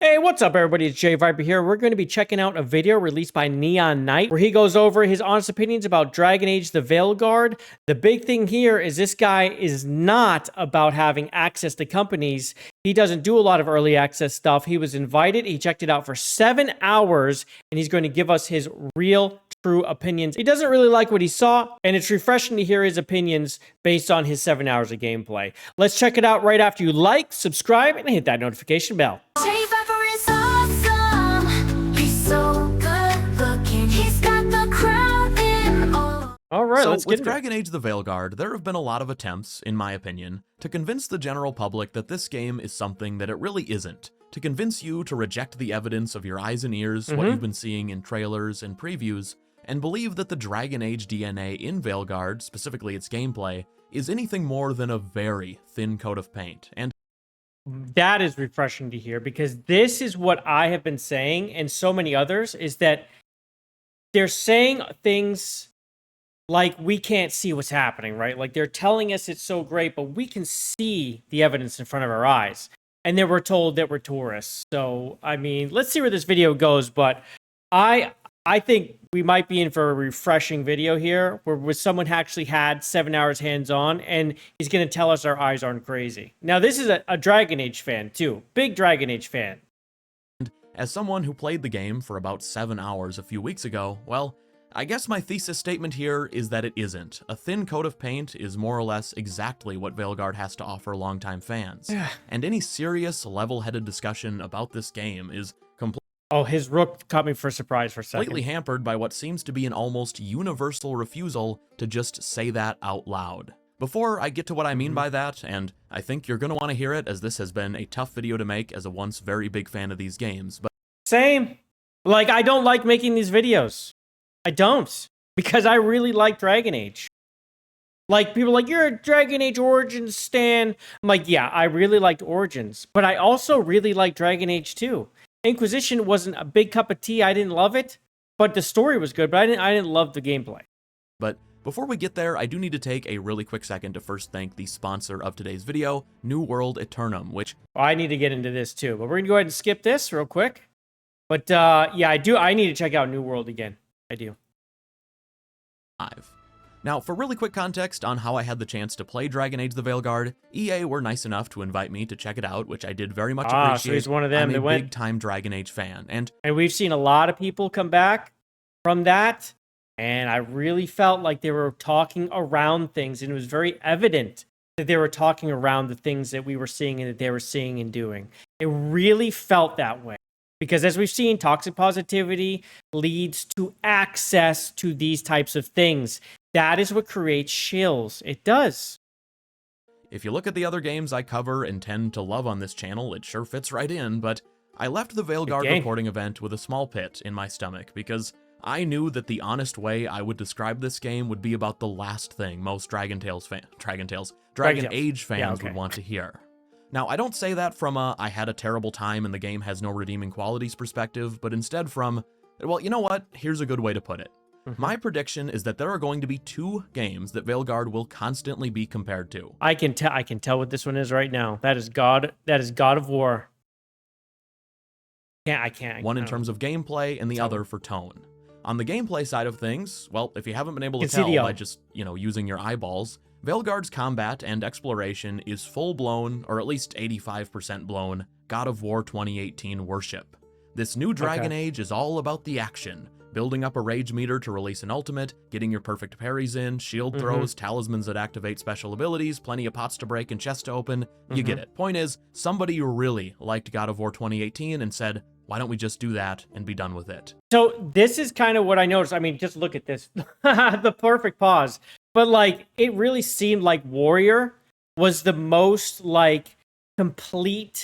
Hey, what's up, everybody? It's JayViper here. We're going to be checking out a video released by Neon Knight where he goes over his honest opinions about Dragon Age the Veilguard. The big thing here is this guy is not about having access to companies. He doesn't do a lot of early access stuff. He was invited. He checked it out for 7 hours, and he's going to give us his real true opinions. He doesn't really like what he saw, and it's refreshing to hear his opinions based on his 7 hours of gameplay. Let's check it out right after you like, subscribe, and hit that notification bell. JayViper is awesome. He's so good looking. He's got the crowd in all. All right, So let's get with into it. Dragon Age the Veilguard, there have been a lot of attempts, in my opinion, to convince the general public that this game is something that it really isn't. To convince you to reject the evidence of your eyes and ears, what you've been seeing in trailers and previews, and believe that the Dragon Age DNA in Veilguard, specifically its gameplay, is anything more than a very thin coat of paint. And That is refreshing to hear, because this is what I have been saying and so many others, is that they're saying things like we can't see what's happening, right? Like they're telling us it's so great, but we can see the evidence in front of our eyes. And then we're told that we're tourists. So, I mean, let's see where this video goes, but I think we might be in for a refreshing video here where someone actually had 7 hours hands-on, and he's going to tell us our eyes aren't crazy. Now, this is a Dragon Age fan, too. Big Dragon Age fan. as someone who played the game for about 7 hours a few weeks ago, well, I guess my thesis statement here is that it isn't. A thin coat of paint is more or less exactly what Veilguard has to offer longtime fans. And any serious, level-headed discussion about this game is Oh, his rook caught me for a surprise for a second. completely hampered by what seems to be an almost universal refusal to just say that out loud. Before I get to what I mean by that, and I think you're going to want to hear it as this has been a tough video to make as a once very big fan of these games, but Same. Like, I don't like making these videos. I don't. Because I really like Dragon Age. Like, people are like, you're a Dragon Age Origins stan. I'm like, yeah, I really liked Origins. But I also really like Dragon Age 2. Inquisition wasn't a big cup of tea. I didn't love it. But the story was good. But I didn't love the gameplay. before we get there, I do need to take a really quick second to first thank the sponsor of today's video, New World Eternum, which I need to get into this too. But we're going to go ahead and skip this real quick. But yeah, I need to check out New World again. I do. Now, for really quick context on how I had the chance to play Dragon Age the Veilguard, EA were nice enough to invite me to check it out, which I did very much appreciate. So he's one of them I'm that a went. big-time Dragon Age fan, and we've seen a lot of people come back from that. And I really felt like they were talking around things. And it was very evident that they were talking around the things that we were seeing and that they were seeing and doing. It really felt that way. Because as we've seen, toxic positivity leads to access to these types of things. That is what creates shills. It does. if you look at the other games I cover and tend to love on this channel, it sure fits right in, but I left the Veilguard game. recording event with a small pit in my stomach, because I knew that the honest way I would describe this game would be about the last thing most Dragon Age fans would want to hear. Now, I don't say that from a I had a terrible time and the game has no redeeming qualities perspective, but instead from, well, you know what? Here's a good way to put it. My prediction is that there are going to be 2 games that Veilguard will constantly be compared to. I can tell what this one is right now. That is God of War. I can't. One in terms of gameplay and the other for tone. On the gameplay side of things, well, if you haven't been able to tell by just, using your eyeballs, Veilguard's combat and exploration is full-blown, or at least 85% blown, God of War 2018 worship. This new Dragon Age is all about the action, building up a rage meter to release an ultimate, getting your perfect parries in, shield throws, talismans that activate special abilities, plenty of pots to break and chests to open. You get it. Point is, somebody really liked God of War 2018 and said, why don't we just do that and be done with it? So this is kind of what I noticed. I mean, just look at this. The perfect pause. But like, it really seemed like Warrior was the most like complete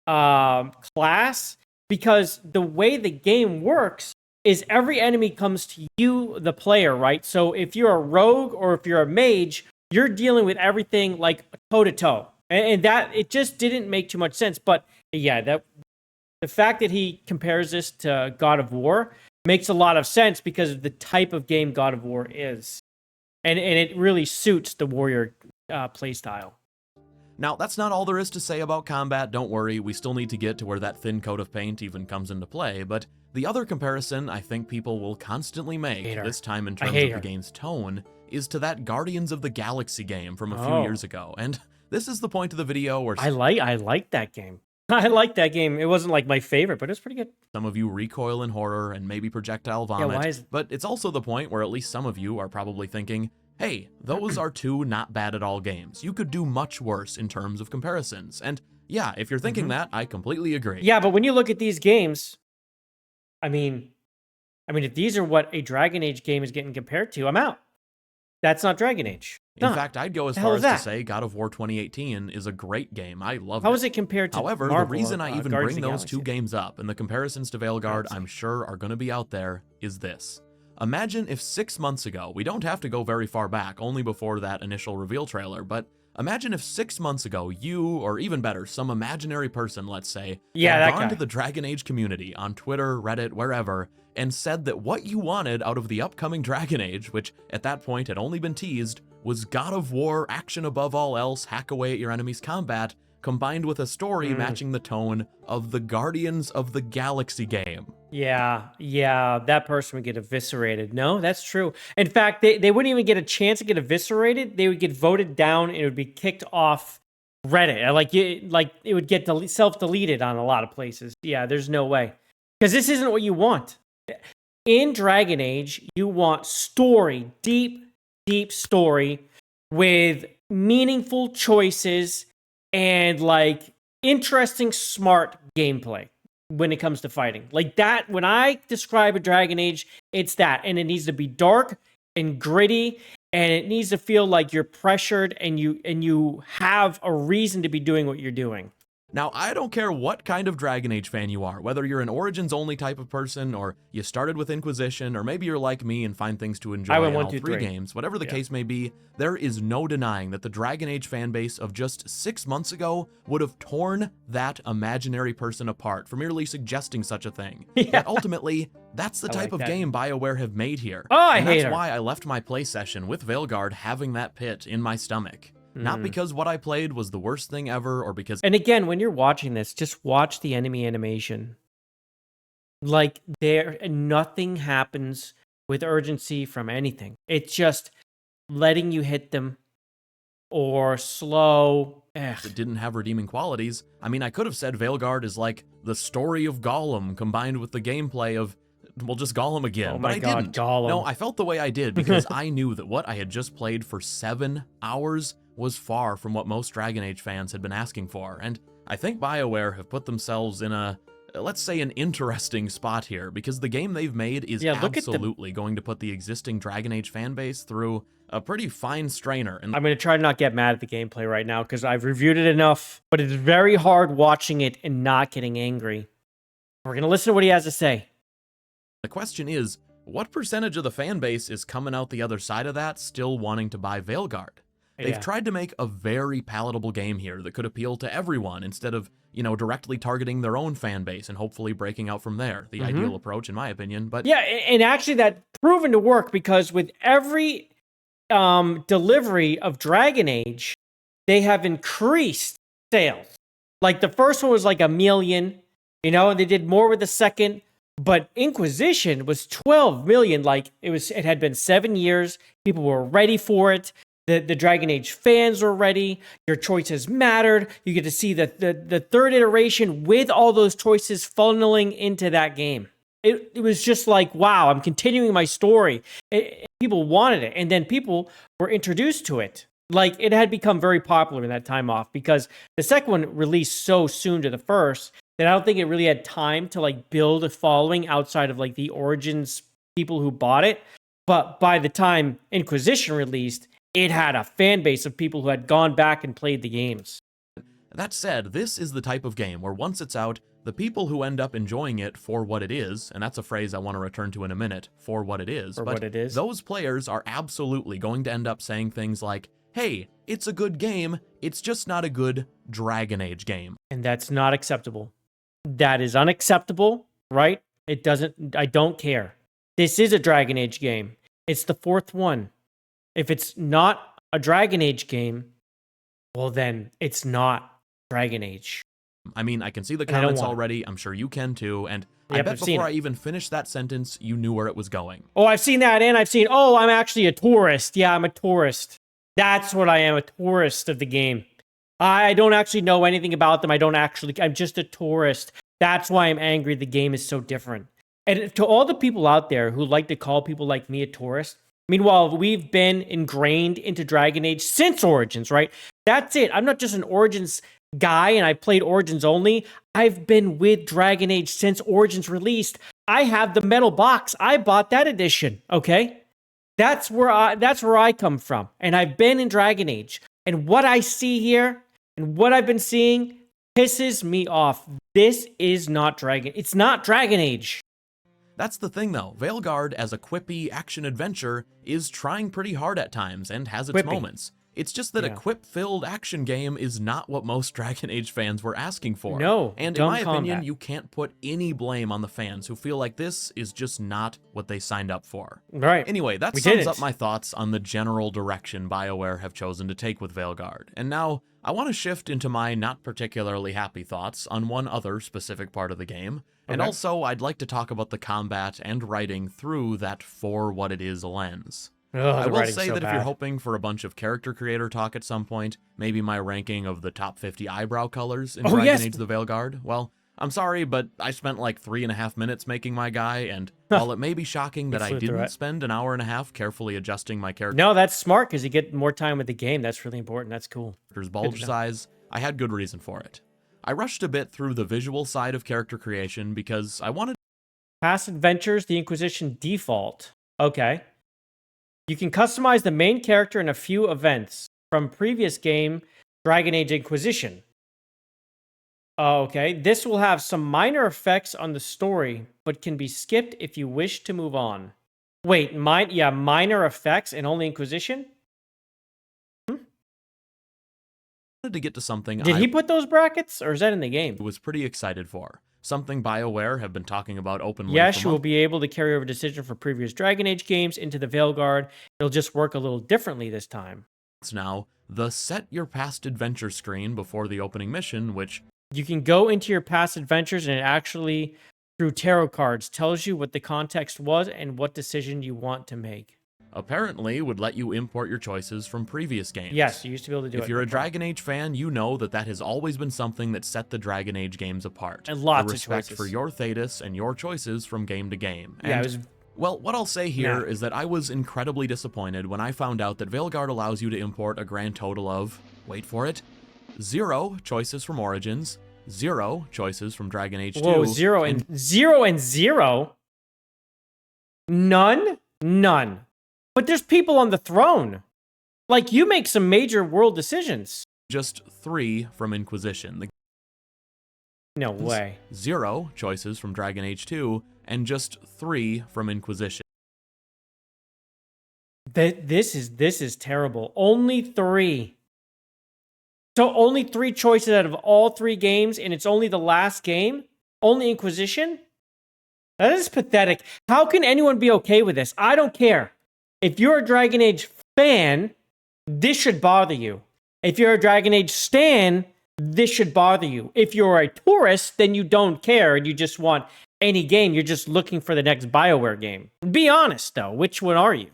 class, because the way the game works is every enemy comes to you, the player, right? So if you're a rogue or if you're a mage, you're dealing with everything like toe to toe. And that, it just didn't make too much sense. But yeah, the fact that he compares this to God of War makes a lot of sense because of the type of game God of War is. And it really suits the Warrior playstyle. Now, that's not all there is to say about combat, don't worry, we still need to get to where that thin coat of paint even comes into play, but the other comparison I think people will constantly make, this time in terms of the game's tone, is to that Guardians of the Galaxy game from a few years ago, and this is the point of the video where I like that game. I like that game. It wasn't like my favorite, but it's pretty good. Some of you recoil in horror and maybe projectile vomit, but it's also the point where at least some of you are probably thinking, hey, those are two not bad at all games. You could do much worse in terms of comparisons. And yeah, if you're thinking that, I completely agree. Yeah, but when you look at these games, I mean, if these are what a Dragon Age game is getting compared to, I'm out. That's not Dragon Age. In fact, I'd go as far as to say God of War 2018 is a great game. I love it. How is it compared to However, Marvel the reason I even bring those two Galaxy? games up, and the comparisons to Veilguard I'm sure are going to be out there, is this. Imagine if 6 months ago, we don't have to go very far back, only before that initial reveal trailer, but imagine if 6 months ago you, or even better, some imaginary person, let's say, had gone to the Dragon Age community on Twitter, Reddit, wherever, and said that what you wanted out of the upcoming Dragon Age, which at that point had only been teased, was God of War, action above all else, hack away at your enemy's combat, combined with a story matching the tone of the Guardians of the Galaxy game. Yeah, that person would get eviscerated. No, that's true. In fact, they wouldn't even get a chance to get eviscerated. They would get voted down and it would be kicked off Reddit. Like it would get self-deleted on a lot of places. Yeah, there's no way. Because this isn't what you want. In Dragon Age, you want story, deep story with meaningful choices and like interesting, smart gameplay when it comes to fighting. Like that, when I describe a Dragon Age, it's that. And it needs to be dark and gritty, and it needs to feel like you're pressured and you have a reason to be doing what you're doing. Now, I don't care what kind of Dragon Age fan you are, whether you're an Origins-only type of person, or you started with Inquisition, or maybe you're like me and find things to enjoy in all three games, whatever the case may be, there is no denying that the Dragon Age fanbase of just 6 months ago would have torn that imaginary person apart for merely suggesting such a thing. Yet ultimately, that's the type of game BioWare have made here. And that's why I left my play session with Veilguard having that pit in my stomach. Not because what I played was the worst thing ever, or because... And again, when you're watching this, just watch the enemy animation. Like, nothing happens with urgency from anything. It's just letting you hit them, or slow. It didn't have redeeming qualities. I mean, I could have said Veilguard is like the story of Gollum combined with the gameplay of... well, just Gollum again, but I didn't. Gollum. No, I felt the way I did because I knew that what I had just played for 7 hours was far from what most Dragon Age fans had been asking for, and I think BioWare have put themselves in a, let's say, an interesting spot here, because the game they've made is absolutely going to put the existing Dragon Age fanbase through a pretty fine strainer. And I'm going to try to not get mad at the gameplay right now, because I've reviewed it enough, but it's very hard watching it and not getting angry. We're going to listen to what he has to say. The question is, what percentage of the fan base is coming out the other side of that still wanting to buy Veilguard? They've tried to make a very palatable game here that could appeal to everyone instead of, directly targeting their own fan base and hopefully breaking out from there. The ideal approach, in my opinion. But yeah, and actually that's proven to work, because with every delivery of Dragon Age, they have increased sales. Like the first one was like 1 million, and they did more with the second. But Inquisition was 12 million. Like it had been 7 years. People were ready for it. The Dragon Age fans were ready. Your choices mattered. You get to see the third iteration with all those choices funneling into that game. It was just like, wow, I'm continuing my story. People wanted it. And then people were introduced to it. Like, it had become very popular in that time off, because the second one released so soon to the first that I don't think it really had time to like build a following outside of like the Origins people who bought it. But by the time Inquisition released, it had a fan base of people who had gone back and played the games. That said, this is the type of game where once it's out, the people who end up enjoying it for what it is, and that's a phrase I want to return to in a minute, for what it is, those players are absolutely going to end up saying things like, hey, it's a good game, it's just not a good Dragon Age game. And that's not acceptable. That is unacceptable, right? I don't care. This is a Dragon Age game. It's the 4th one. If it's not a Dragon Age game, well, then it's not Dragon Age. I mean, I can see the And I don't comments want it. already. I'm sure you can too. And I Yep, bet I've seen before it. I even finished that sentence, you knew where it was going. Oh, I've seen that, and I've seen, oh, I'm actually a tourist. Yeah, I'm a tourist. That's what I am, a tourist of the game. I don't actually know anything about them. I'm just a tourist. That's why I'm angry the game is so different. And to all the people out there who like to call people like me a tourist, meanwhile, we've been ingrained into Dragon Age since Origins, right? That's it. I'm not just an Origins guy and I played Origins only. I've been with Dragon Age since Origins released. I have the metal box. I bought that edition, okay? That's where I come from. And I've been in Dragon Age. And what I see here and what I've been seeing pisses me off. This is not Dragon. It's not Dragon Age. That's the thing though, Veilguard as a quippy action-adventure is trying pretty hard at times and has its moments. It's just that a quip-filled action game is not what most Dragon Age fans were asking for. No, and in my opinion, you can't put any blame on the fans who feel like this is just not what they signed up for. Right. Anyway, that sums up my thoughts on the general direction BioWare have chosen to take with Veilguard. And now, I want to shift into my not particularly happy thoughts on one other specific part of the game. And also, I'd like to talk about the combat and writing through that for what it is lens. I will say that if you're hoping for a bunch of character creator talk at some point, maybe my ranking of the top 50 eyebrow colors in Dragon Age the Veilguard, well, I'm sorry, but I spent like 3.5 minutes making my guy, and while it may be shocking that I didn't spend an hour and a half carefully adjusting my character. No, that's smart because you get more time with the game. That's really important. That's cool. Bulge size, I had good reason for it. I rushed a bit through the visual side of character creation because I wanted. Past adventures, the Inquisition default. Okay. You can customize the main character in a few events from previous game, Dragon Age Inquisition. Okay, this will have some minor effects on the story, but can be skipped if you wish to move on. Wait, minor effects and only Inquisition? To get to something Did he put those brackets, or is that in the game? Was pretty excited for. Something BioWare have been talking about openly. Yes, you will be able to carry over decision for previous Dragon Age games into the Veilguard. It'll just work a little differently this time. It's now the set your past adventure screen before the opening mission, which you can go into your past adventures and it actually, through tarot cards, tells you what the context was and what decision you want to make. Apparently would let you import your choices from previous games. Yes, you used to be able to do it. If you're a Dragon Age fan, you know that has always been something that set the Dragon Age games apart. And lots of respect for your Thetis and your choices from game to game. And, well, what I'll say here is that I was incredibly disappointed when I found out that Veilguard allows you to import a grand total of, wait for it, 0 choices from Origins, 0 choices from Dragon Age 2. Whoa, 0 and 0? None? None. But there's people on the throne. Like, you make some major world decisions. Just 3 from Inquisition. No way. 0 choices from Dragon Age 2, and just 3 from Inquisition. This is terrible. Only 3. So only 3 choices out of all 3 games, and it's only the last game? Only Inquisition? That is pathetic. How can anyone be okay with this? I don't care. If you're a Dragon Age fan, this should bother you. If you're a Dragon Age stan, this should bother you. If you're a tourist, then you don't care and you just want any game. You're just looking for the next BioWare game. Be honest, though. Which one are you?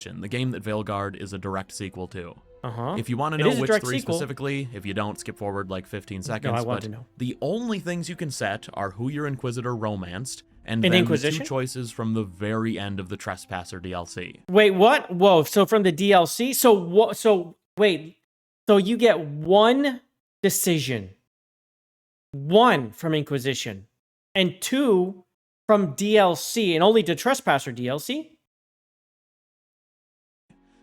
The game that Veilguard is a direct sequel to. Uh-huh. If you want to know which 3 specifically, if you don't, skip forward like 15 seconds. No, I want to know. The only things you can set are who your Inquisitor romanced, and then the 2 choices from the very end of the Trespasser DLC. Wait, what? Whoa, so from the DLC? Wait. So you get 1 decision. 1 from Inquisition. And 2 from DLC, and only the Trespasser DLC?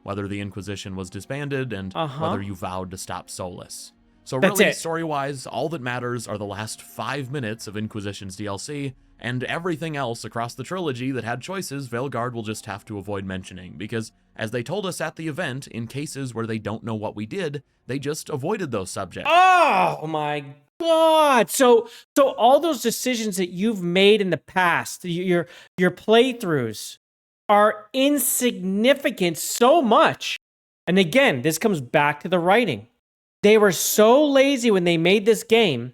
Whether the Inquisition was disbanded, and whether you vowed to stop Solus. So That's really, it. story-wise, all that matters are the last 5 minutes of Inquisition's DLC, and everything else across the trilogy that had choices, Veilguard will just have to avoid mentioning, because, as they told us at the event, in cases where they don't know what we did, they just avoided those subjects. Oh my God! So all those decisions that you've made in the past, your playthroughs, are insignificant so much. And again, this comes back to the writing. They were so lazy when they made this game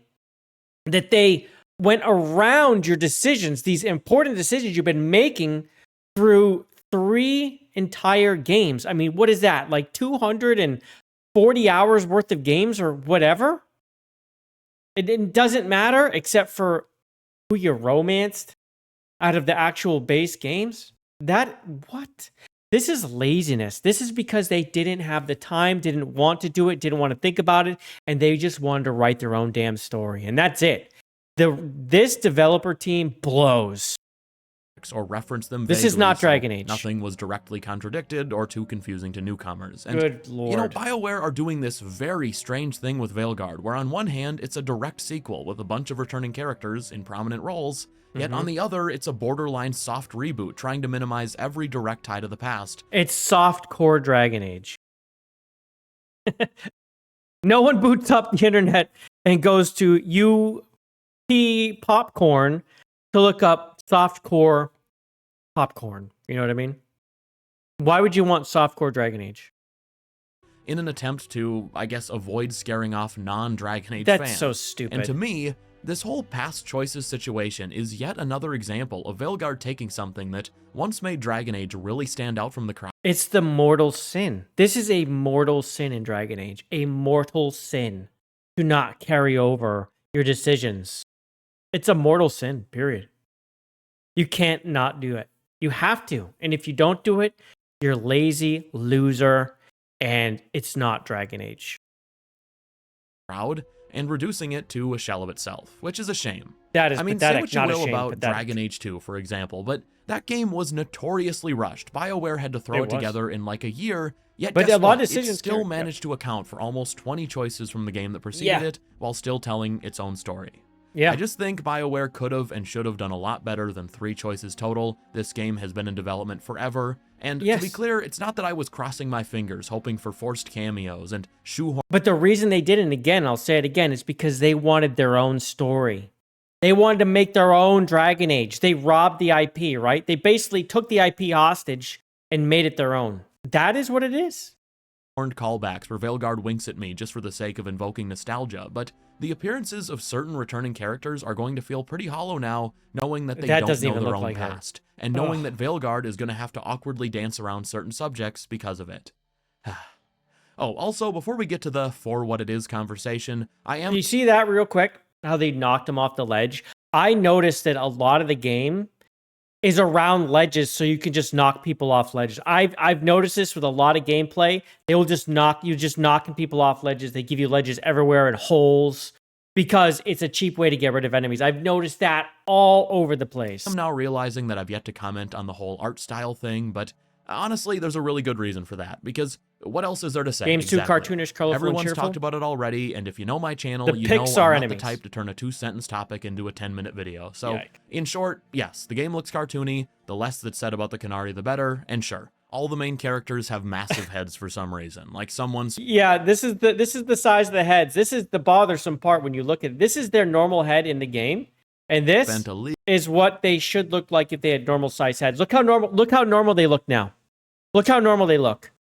that they went around your decisions, these important decisions you've been making through 3 entire games. I mean, what is that? Like 240 hours worth of games or whatever? It doesn't matter except for who you romanced out of the actual base games. What? This is laziness. This is because they didn't have the time, didn't want to do it, didn't want to think about it, and they just wanted to write their own damn story. And that's it. This developer team blows. Or reference them This is vaguely, not so Dragon Age. Nothing was directly contradicted or too confusing to newcomers. And, Good lord. you know, BioWare are doing this very strange thing with Veilguard, where on one hand, it's a direct sequel with a bunch of returning characters in prominent roles, yet on the other, it's a borderline soft reboot, trying to minimize every direct tie to the past. It's soft core Dragon Age. No one boots up the internet and goes to UP Popcorn to look up softcore popcorn. You know what I mean? Why would you want softcore Dragon Age? In an attempt to, I guess, avoid scaring off non-Dragon Age That's fans. so stupid. And to me, this whole past choices situation is yet another example of Veilguard taking something that once made Dragon Age really stand out from the crowd. It's the mortal sin. This is a mortal sin in Dragon Age. A mortal sin to not carry over your decisions. It's a mortal sin, period. You can't not do it. You have to. And if you don't do it, you're lazy, loser, and it's not Dragon Age. Crowd and reducing it to a shell of itself, which is a shame. That is I mean, pathetic, say what you not a will shame, about pathetic. Dragon Age 2, for example, but that game was notoriously rushed. BioWare had to throw it together in like a year, yet But guess a lot of what? decisions It still carried- managed to account for almost 20 choices from the game that preceded it, while still telling its own story. Yeah. I just think BioWare could have and should have done a lot better than 3 choices total. This game has been in development forever, and to be clear, it's not that I was crossing my fingers hoping for forced cameos and shoehorn. But the reason they didn't, again, I'll say it again, is because they wanted their own story. They wanted to make their own Dragon Age. They robbed the IP, right? They basically took the IP hostage and made it their own. That is what it is. Callbacks where Veilguard winks at me just for the sake of invoking nostalgia, but the appearances of certain returning characters are going to feel pretty hollow now, knowing that they don't know their own past, and knowing that Veilguard is going to have to awkwardly dance around certain subjects because of it. Oh, also, before we get to the for what it is conversation, You see that real quick? How they knocked him off the ledge? I noticed that a lot of the game is around ledges, so you can just knock people off ledges. I've noticed this with a lot of gameplay. They will just knocking people off ledges. They give you ledges everywhere and holes because it's a cheap way to get rid of enemies. I've noticed that all over the place. I'm now realizing that I've yet to comment on the whole art style thing, but honestly, there's a really good reason for that, because what else is there to say? Game's too cartoonish, colorful, Everyone's and cheerful. talked about it already, and if you know my channel, The you know Pixar I'm not enemies. the type to turn a 2-sentence topic into a 10-minute video. So, Yike. in short, yes, the game looks cartoony. The less that's said about the Canary, the better. And sure, all the main characters have massive heads for some reason, like someone's. Yeah, this is the size of the heads. This is the bothersome part when you look at it. This is their normal head in the game, and this is what they should look like if they had normal size heads. Look how normal they look now. Look how normal they look.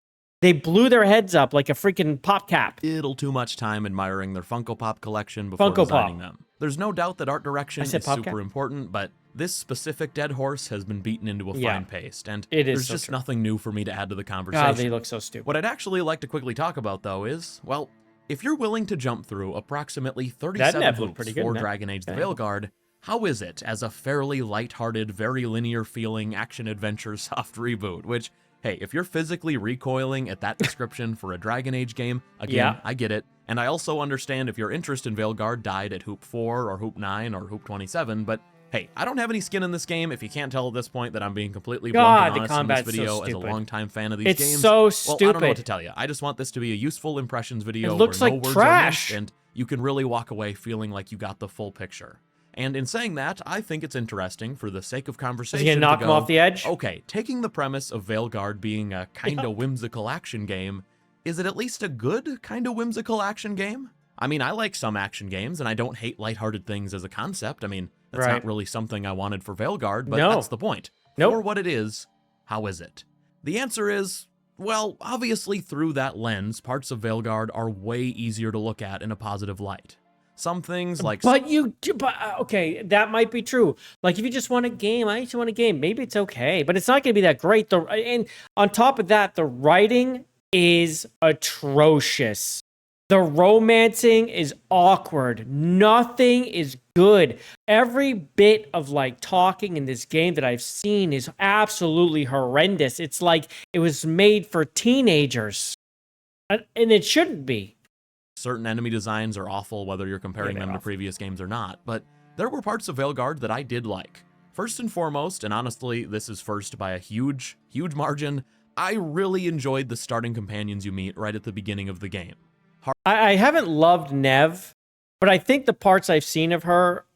They blew their heads up like a freaking pop cap. Little too much time admiring their Funko Pop collection before designing them. There's no doubt that art direction is super important, but this specific dead horse has been beaten into a fine paste, and there's just nothing new for me to add to the conversation. God, they look so stupid. What I'd actually like to quickly talk about, though, is, well, if you're willing to jump through approximately 37 hoops for Dragon Age the Veilguard, how is it as a fairly lighthearted, very linear feeling action-adventure soft reboot, which, hey, if you're physically recoiling at that description for a Dragon Age game, again, I get it. And I also understand if your interest in Veilguard died at Hoop 4 or Hoop 9 or Hoop 27, but hey, I don't have any skin in this game. If you can't tell at this point that I'm being completely blunt and honest in this video as a longtime fan of these games. It's so stupid. Well, I don't know what to tell you. I just want this to be a useful impressions video. It looks where like no words trash. are missed, and you can really walk away feeling like you got the full picture. And in saying that, I think it's interesting, for the sake of conversation, to knock him off the edge? Okay, taking the premise of Veilguard being a kind of whimsical action game, is it at least a good kind of whimsical action game? I mean, I like some action games, and I don't hate lighthearted things as a concept. I mean, that's not really something I wanted for Veilguard, but that's the point. For what it is, how is it? The answer is, well, obviously through that lens, parts of Veilguard are way easier to look at in a positive light. Some things like... But okay, that might be true. Like, if you just want a game, I just want a game, maybe it's okay, but it's not going to be that great. And on top of that, the writing is atrocious. The romancing is awkward. Nothing is good. Every bit of like talking in this game that I've seen is absolutely horrendous. It's like it was made for teenagers. And it shouldn't be. Certain enemy designs are awful, whether you're comparing them to previous games or not, but there were parts of Veilguard that I did like. First and foremost, and honestly, this is first by a huge margin, I really enjoyed the starting companions you meet right at the beginning of the game. I haven't loved Nev, but I think the parts I've seen of her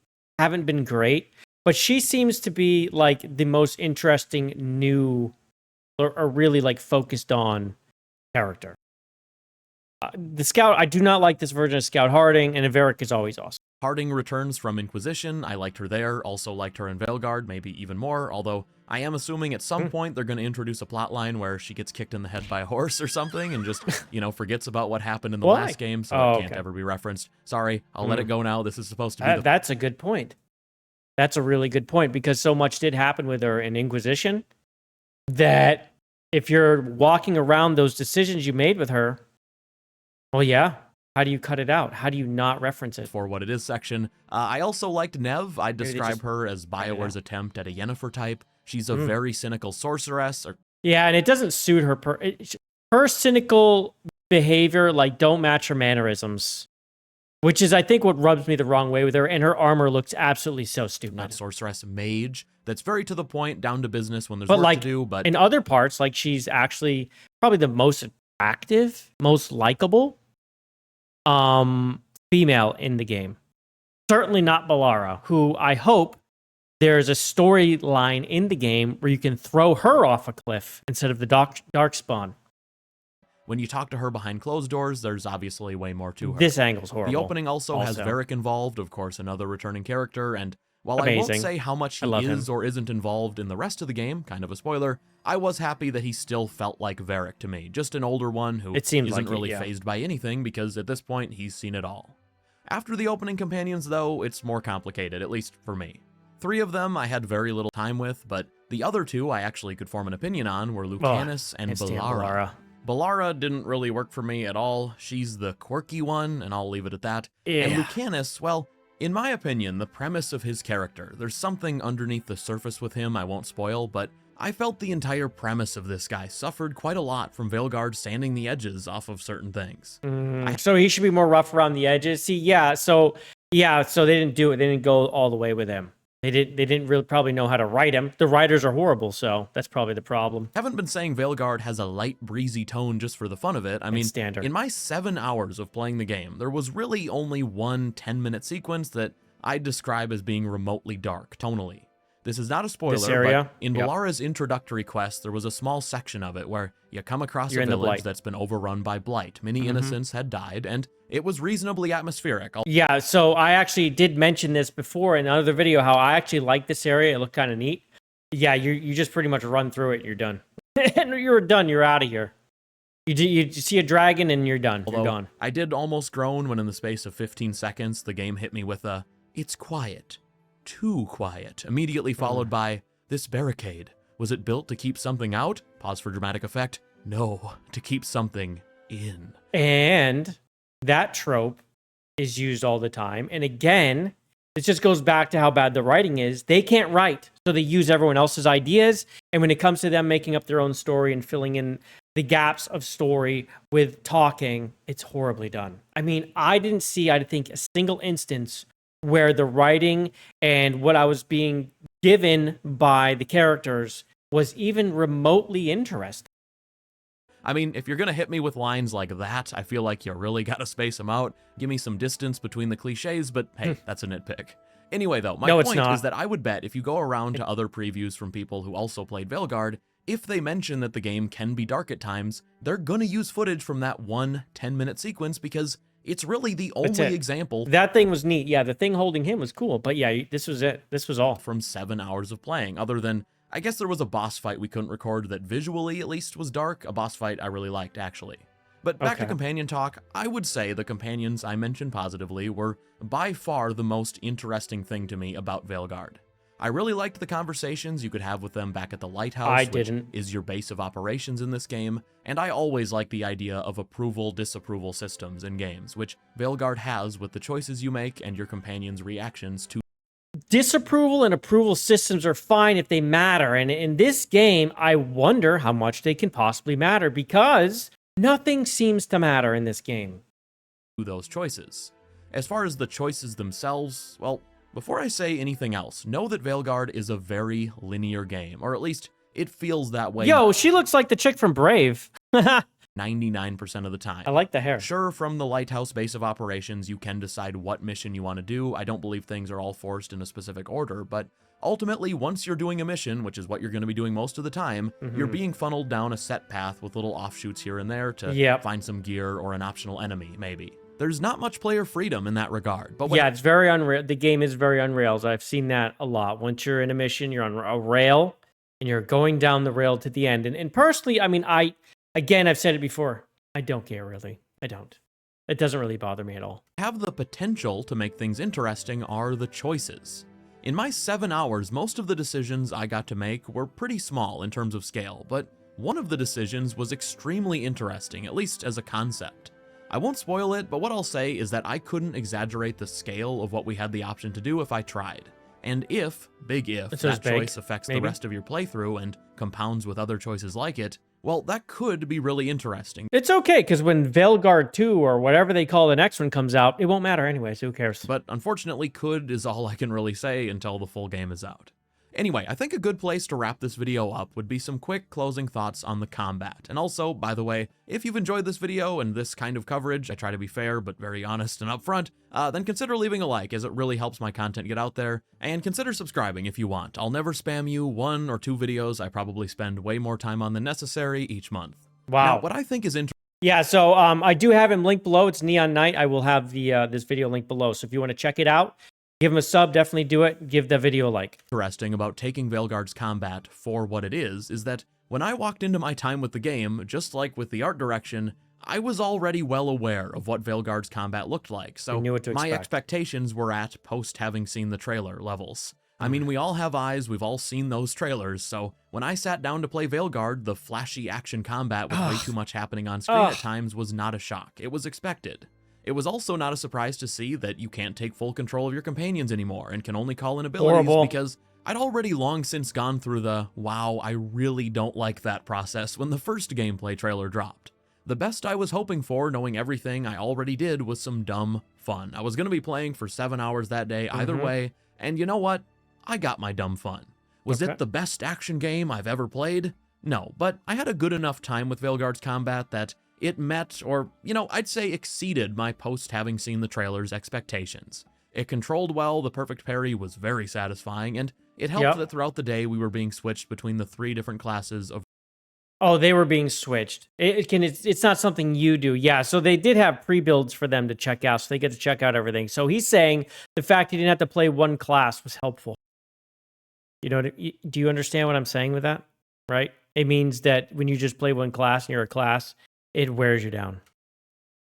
haven't been great. But she seems to be like the most interesting new or really like focused on character. The Scout, I do not like this version of Scout Harding, and Averic is always awesome. Harding returns from Inquisition. I liked her there, also liked her in Veilguard, maybe even more, although I am assuming at some point they're going to introduce a plotline where she gets kicked in the head by a horse or something and just, forgets about what happened in the last game, so it can't ever be referenced. Sorry, I'll let it go now. This is supposed to be That's a good point. That's a really good point, because so much did happen with her in Inquisition that if you're walking around those decisions you made with her, well, yeah. How do you cut it out? How do you not reference it? For what it is section. I also liked Nev. I'd describe her as BioWare's attempt at a Yennefer type. She's a very cynical sorceress. Yeah, and it doesn't suit her. Her cynical behavior, like, don't match her mannerisms. Which is, I think, what rubs me the wrong way with her. And her armor looks absolutely so stupid. Not sorceress, mage. That's very to the point, down to business when there's work to do. But in other parts, like, she's actually probably the most attractive, most likable female in the game. Certainly not Balara, who I hope there's a storyline in the game where you can throw her off a cliff instead of the Darkspawn. When you talk to her behind closed doors, there's obviously way more to her. This angle's horrible. The opening also has Varric involved, of course, another returning character, and while I won't say how much he is or isn't involved in the rest of the game, kind of a spoiler, I was happy that he still felt like Varric to me, just an older one who isn't really fazed by anything because at this point he's seen it all. After the opening companions though, it's more complicated, at least for me. 3 of them I had very little time with, but the other 2 I actually could form an opinion on were Lucanus and Balara. Balara didn't really work for me at all. She's the quirky one, and I'll leave it at that. And Lucanus, well, in my opinion, the premise of his character, there's something underneath the surface with him I won't spoil, but I felt the entire premise of this guy suffered quite a lot from Veilguard sanding the edges off of certain things. So he should be more rough around the edges. See, so they didn't do it. They didn't go all the way with him. They didn't really probably know how to write him. The writers are horrible, so that's probably the problem. Haven't been saying Veilguard has a light, breezy tone just for the fun of it. I mean, standard. In my 7 hours of playing the game, there was really only one 10-minute sequence that I'd describe as being remotely dark, tonally. This is not a spoiler, but in Balara's introductory quest, there was a small section of it where you come across a village that's been overrun by blight. Many innocents had died, and it was reasonably atmospheric. Yeah, so I actually did mention this before in another video, how I actually like this area. It looked kind of neat. Yeah, you just pretty much run through it and you're done. And you're done. You're out of here. You see a dragon and you're done. You're gone. I did almost groan when in the space of 15 seconds, the game hit me with a, "It's quiet. Too quiet," immediately followed by, "This barricade, was it built to keep something out?" Pause for dramatic effect. "No, to keep something in." And that trope is used all the time. And again, it just goes back to how bad the writing is. They can't write, so they use everyone else's ideas. And when it comes to them making up their own story and filling in the gaps of story with talking, it's horribly done. I mean, I didn't see, I think, a single instance where the writing and what I was being given by the characters was even remotely interesting. I mean, if you're going to hit me with lines like that, I feel like you really got to space them out. Give me some distance between the cliches, but hey, that's a nitpick. Anyway, though, my point is that I would bet if you go around to other previews from people who also played Veilguard, if they mention that the game can be dark at times, they're going to use footage from that one 10-minute sequence because it's really the only example. That thing was neat. Yeah, the thing holding him was cool. But yeah, this was it. This was all. From 7 hours of playing, other than I guess there was a boss fight we couldn't record that visually at least was dark, a boss fight I really liked actually. But back to companion talk, I would say the companions I mentioned positively were by far the most interesting thing to me about Veilguard. I really liked the conversations you could have with them back at the lighthouse, which is your base of operations in this game, and I always like the idea of approval-disapproval systems in games, which Veilguard has with the choices you make and your companions' reactions to. Disapproval and approval systems are fine if they matter, and in this game, I wonder how much they can possibly matter, because nothing seems to matter in this game. Those choices. As far as the choices themselves, well, before I say anything else, know that Veilguard is a very linear game, or at least it feels that way. Yo, she looks like the chick from Brave. 99% of the time. I like the hair. Sure, from the lighthouse base of operations, you can decide what mission you want to do. I don't believe things are all forced in a specific order, but ultimately, once you're doing a mission, which is what you're going to be doing most of the time, you're being funneled down a set path with little offshoots here and there to find some gear or an optional enemy, maybe. There's not much player freedom in that regard. But yeah, it's very unreal. The game is very on rails. I've seen that a lot. Once you're in a mission, you're on a rail, and you're going down the rail to the end. And personally, I mean, again, I've said it before, I don't care, really. I don't. It doesn't really bother me at all. Have the potential to make things interesting are the choices. In my 7 hours, most of the decisions I got to make were pretty small in terms of scale, but one of the decisions was extremely interesting, at least as a concept. I won't spoil it, but what I'll say is that I couldn't exaggerate the scale of what we had the option to do if I tried. And if, big if, that choice affects the rest of your playthrough and compounds with other choices like it, well, that could be really interesting. It's okay, because when Veilguard 2 or whatever they call the next one comes out, it won't matter anyway, so who cares? But unfortunately, could is all I can really say until the full game is out. Anyway, I think a good place to wrap this video up would be some quick closing thoughts on the combat. And also, by the way, if you've enjoyed this video and this kind of coverage, I try to be fair but very honest and upfront, then consider leaving a like as it really helps my content get out there, and consider subscribing if you want. I'll never spam you 1 or 2 videos. I probably spend way more time on than necessary each month. Wow. Now, what I think is interesting. Yeah, so I do have him linked below. It's Neon Knight. I will have the this video linked below. So if you want to check it out, give him a sub, definitely do it. Give the video a like. Interesting about taking Veilguard's combat for what it is that when I walked into my time with the game, just like with the art direction, I was already well aware of what Veilguard's combat looked like, so my expectations were at post having seen the trailer levels. I mean, we all have eyes, we've all seen those trailers, so when I sat down to play Veilguard, the flashy action combat with way too much happening on screen at times was not a shock. It was expected. It was also not a surprise to see that you can't take full control of your companions anymore and can only call in abilities because I'd already long since gone through the, wow, I really don't like that process when the first gameplay trailer dropped. The best I was hoping for, knowing everything I already did, was some dumb fun. I was going to be playing for 7 hours that day either way, and you know what? I got my dumb fun. Was it the best action game I've ever played? No, but I had a good enough time with Veilguard's combat that it met, or, you know, I'd say exceeded my post having seen the trailer's expectations. It controlled well, the perfect parry was very satisfying, and it helped that throughout the day we were being switched between the 3 different classes of... Oh, they were being switched. It's not something you do. Yeah, so they did have pre-builds for them to check out, so they get to check out everything. So he's saying the fact he didn't have to play one class was helpful. You know, do you understand what I'm saying with that? Right? It means that when you just play one class and you're a class, it wears you down.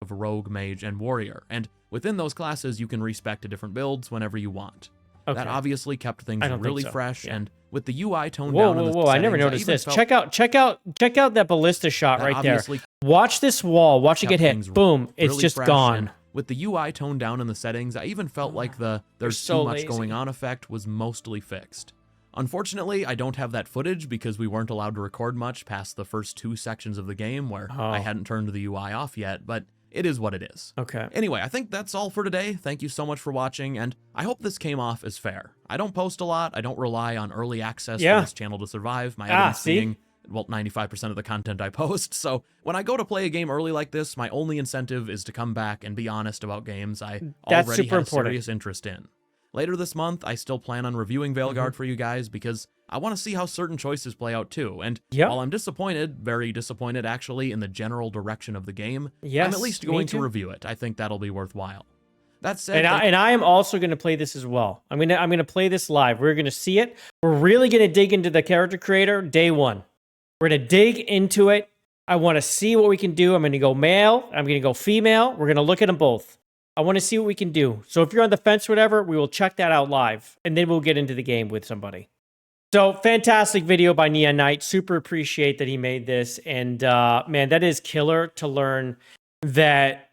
Of rogue, mage, and warrior, and within those classes you can respec to different builds whenever you want. That obviously kept things really fresh, and with the UI toned down. Whoa! I never noticed this. Check out that ballista shot right there. Watch this wall. Watch it get hit. Boom! It's just gone. With the UI toned down in the settings, I even felt like the "there's too much going on" effect was mostly fixed. Unfortunately, I don't have that footage because we weren't allowed to record much past the first 2 sections of the game where I hadn't turned the UI off yet, but it is what it is. Okay. Anyway, I think that's all for today. Thank you so much for watching, and I hope this came off as fair. I don't post a lot. I don't rely on early access for this channel to survive. My evidence being, well, 95% of the content I post. So when I go to play a game early like this, my only incentive is to come back and be honest about games I already had a serious interest in. Later this month, I still plan on reviewing Veilguard for you guys because I want to see how certain choices play out too. And while I'm disappointed, very disappointed actually, in the general direction of the game, I'm at least going to review it. I think that'll be worthwhile. That said, and I am also going to play this as well. I'm gonna play this live. We're gonna see it. We're really gonna dig into the character creator day one. We're gonna dig into it. I want to see what we can do. I'm gonna go male. I'm gonna go female. We're gonna look at them both. I want to see what we can do. So if you're on the fence, or whatever, we will check that out live, and then we'll get into the game with somebody. So fantastic video by Neon Knight. Super appreciate that he made this, and man, that is killer to learn that.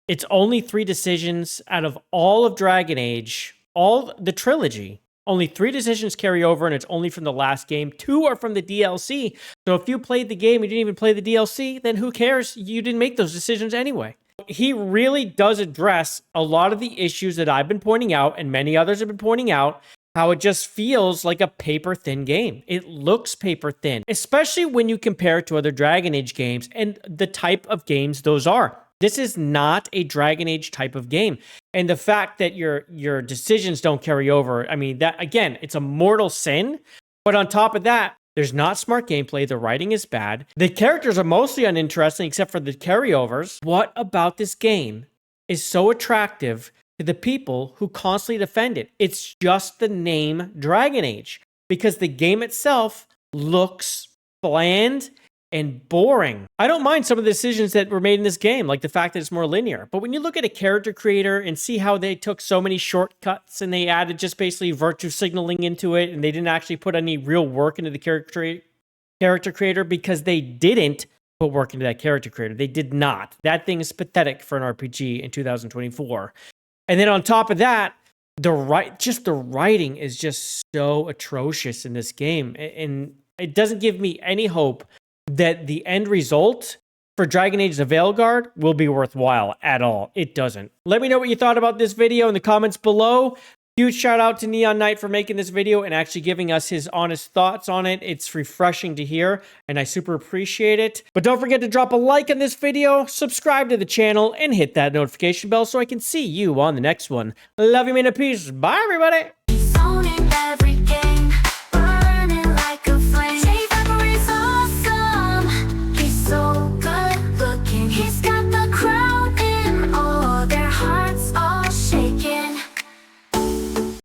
It's only 3 decisions out of all of Dragon Age, all the trilogy. Only 3 decisions carry over, and it's only from the last game. 2 are from the DLC. So if you played the game and you didn't even play the DLC, then who cares? You didn't make those decisions anyway. He really does address a lot of the issues that I've been pointing out, and many others have been pointing out, how it just feels like a paper-thin game. It looks paper-thin, especially when you compare it to other Dragon Age games and the type of games those are. This is not a Dragon Age type of game. And the fact that your decisions don't carry over, I mean, that again, it's a mortal sin. But on top of that, there's not smart gameplay. The writing is bad. The characters are mostly uninteresting except for the carryovers. What about this game is so attractive to the people who constantly defend it? It's just the name Dragon Age, because the game itself looks bland and boring. I don't mind some of the decisions that were made in this game, like the fact that it's more linear. But when you look at a character creator and see how they took so many shortcuts and they added just basically virtue signaling into it, and they didn't actually put any real work into the character creator, because they didn't put work into that character creator. They did not. That thing is pathetic for an RPG in 2024. And then on top of that, the writing is just so atrocious in this game. And it doesn't give me any hope that the end result for Dragon Age: The Veilguard will be worthwhile at all. It doesn't. Let me know what you thought about this video in the comments below. Huge shout out to Neon Knight for making this video and actually giving us his honest thoughts on it. It's refreshing to hear, and I super appreciate it. But don't forget to drop a like on this video, subscribe to the channel, and hit that notification bell so I can see you on the next one. Love you, man, and peace. Bye, everybody. He's owning every game.